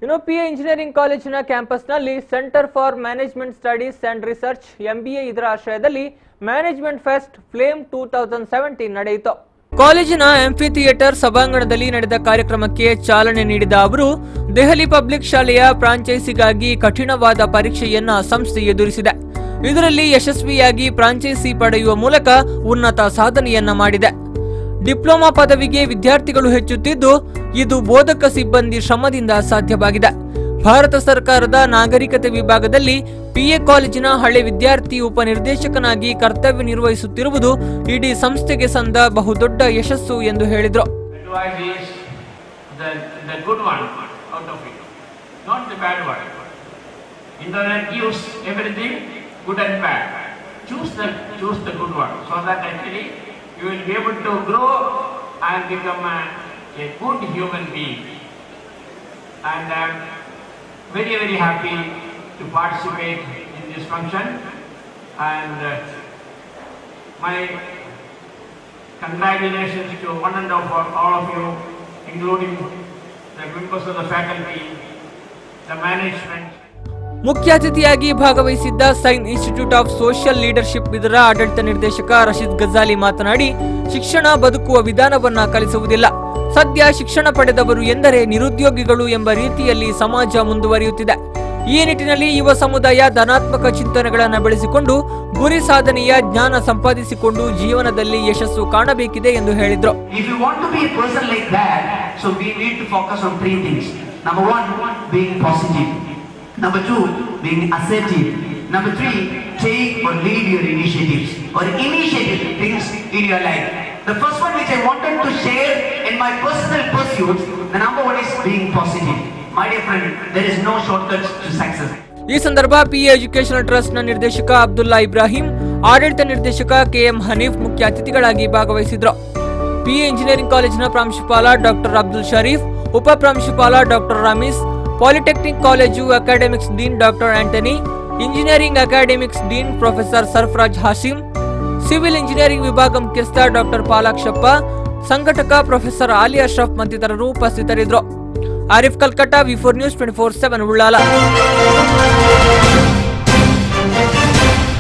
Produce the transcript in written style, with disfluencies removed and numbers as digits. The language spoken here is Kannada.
ಇನ್ನು ಪಿಎ ಇಂಜಿನಿಯರಿಂಗ್ ಕಾಲೇಜಿನ ಕ್ಯಾಂಪಸ್ನಲ್ಲಿ centre for management studies and research MBA ಇದರ ಆಶ್ರಯದಲ್ಲಿ ಮ್ಯಾನೇಜ್ಮೆಂಟ್ ಫೆಸ್ಟ್ ಫ್ಲೇಮ್ 2017 ನಡೆಯಿತು. ಕಾಲೇಜಿನ ಎಂಫಿ ಥಿಯೇಟರ್ ಸಭಾಂಗಣದಲ್ಲಿ ನಡೆದ ಕಾರ್ಯಕ್ರಮಕ್ಕೆ ಚಾಲನೆ ನೀಡಿದ ಅವರು, ದೆಹಲಿ ಪಬ್ಲಿಕ್ ಶಾಲೆಯ ಫ್ರಾಂಚೈಸಿಗಾಗಿ ಕಠಿಣವಾದ ಪರೀಕ್ಷೆಯನ್ನ ಸಂಸ್ಥೆ ಎದುರಿಸಿದೆ. ಇದರಲ್ಲಿ ಯಶಸ್ವಿಯಾಗಿ ಫ್ರಾಂಚೈಸಿ ಪಡೆಯುವ ಮೂಲಕ ಉನ್ನತ ಸಾಧನೆಯನ್ನ ಮಾಡಿದೆ. ಡಿಪ್ಲೊಮಾ ಪದವಿಗೆ ವಿದ್ಯಾರ್ಥಿಗಳು ಹೆಚ್ಚುತ್ತಿದ್ದು, ಇದು ಬೋಧಕ ಸಿಬ್ಬಂದಿ ಶ್ರಮದಿಂದ ಸಾಧ್ಯವಾಗಿದೆ. ಭಾರತ ಸರ್ಕಾರದ ನಾಗರಿಕತೆ ವಿಭಾಗದಲ್ಲಿ ಪಿಎ ಕಾಲೇಜಿನ ಹಳೆ ವಿದ್ಯಾರ್ಥಿ ಉಪನಿರ್ದೇಶಕನಾಗಿ ಕರ್ತವ್ಯ ನಿರ್ವಹಿಸುತ್ತಿರುವುದು ಇಡೀ ಸಂಸ್ಥೆಗೆ ಸಂದ ಬಹುದೊಡ್ಡ ಯಶಸ್ಸು ಎಂದು ಹೇಳಿದರು. Good and bad. Choose the good one, so that actually you will be able to grow and become a good human being. And I am very, very happy to participate in this function. And my congratulations to one and all of you, including the members of the faculty, the management. ಮುಖ್ಯ ಅತಿಥಿಯಾಗಿ ಭಾಗವಹಿಸಿದ್ದ ಸೈನ್ ಇನ್ಸ್ಟಿಟ್ಯೂಟ್ ಆಫ್ ಸೋಷಿಯಲ್ ಲೀಡರ್ಶಿಪ್ ಇದರ ಆಡಳಿತ ನಿರ್ದೇಶಕ ರಶೀದ್ ಗಜಾಲಿ ಮಾತನಾಡಿ, ಶಿಕ್ಷಣ ಬದುಕುವ ವಿಧಾನವನ್ನ ಕಲಿಸುವುದಿಲ್ಲ. ಸದ್ಯ ಶಿಕ್ಷಣ ಪಡೆದವರು ಎಂದರೆ ನಿರುದ್ಯೋಗಿಗಳು ಎಂಬ ರೀತಿಯಲ್ಲಿ ಸಮಾಜ ಮುಂದುವರಿಯುತ್ತಿದೆ. ಈ ನಿಟ್ಟಿನಲ್ಲಿ ಯುವ ಸಮುದಾಯ ಧನಾತ್ಮಕ ಚಿಂತನೆಗಳನ್ನು ಬೆಳೆಸಿಕೊಂಡು ಗುರಿ ಸಾಧನೆಯ ಜ್ಞಾನ ಸಂಪಾದಿಸಿಕೊಂಡು ಜೀವನದಲ್ಲಿ ಯಶಸ್ಸು ಕಾಣಬೇಕಿದೆ ಎಂದು ಹೇಳಿದರು. Number 2, being assertive. Number 3, take or lead your initiatives or initiative things in your life. The first one which I wanted to share in my personal pursuits, the number 1 is being positive. My dear friend, there is no shortcuts to success. ಈ ಸಂದರ್ಭ ಪಿಎ ಎಜುಕೇಶನಲ್ ಟ್ರಸ್ಟ್ ನ ನಿರ್ದೇಶಕ ಅಬ್ದುಲ್ಲಾ ಇಬ್ರಾಹಿಂ, ಆಡಳಿತ ನಿರ್ದೇಶಕ ಕೆಎಂ ಹನೀಫ್ ಮುಖ್ಯ ಅತಿಥಿಗಳಾಗಿ ಭಾಗವಹಿಸಿದ್ರು. ಪಿಎ ಇಂಜಿನಿಯರಿಂಗ್ ಕಾಲೇಜಿನ ಪ್ರಾಂಶುಪಾಲ ಡಾಕ್ಟರ್ ಅಬ್ದುಲ್ ಶರೀಫ್, ಉಪ ಪ್ರಾಂಶುಪಾಲ doctor Ramees, polytechnic college academics dean doctor Antony, engineering academics dean professor Sarfaraz Hashim, civil engineering ವಿಭಾಗ ಮುಖ್ಯಸ್ಥ ಡಾಕ್ಟರ್ ಪಾಲಾಕ್ಷಪ್ಪ, ಸಂಘಟಕ ಪ್ರೊಫೆಸರ್ ಆಲಿ ಅಶ್ರಫ್ ಮತ್ತಿತರರು ಉಪಸ್ಥಿತರಿದ್ದರು. ಆರಿಫ್ ಕಲ್ಕಟ್ಟ, ವಿ4 ನ್ಯೂಸ್ 24/7 ಉಳ್ಳಾಲ.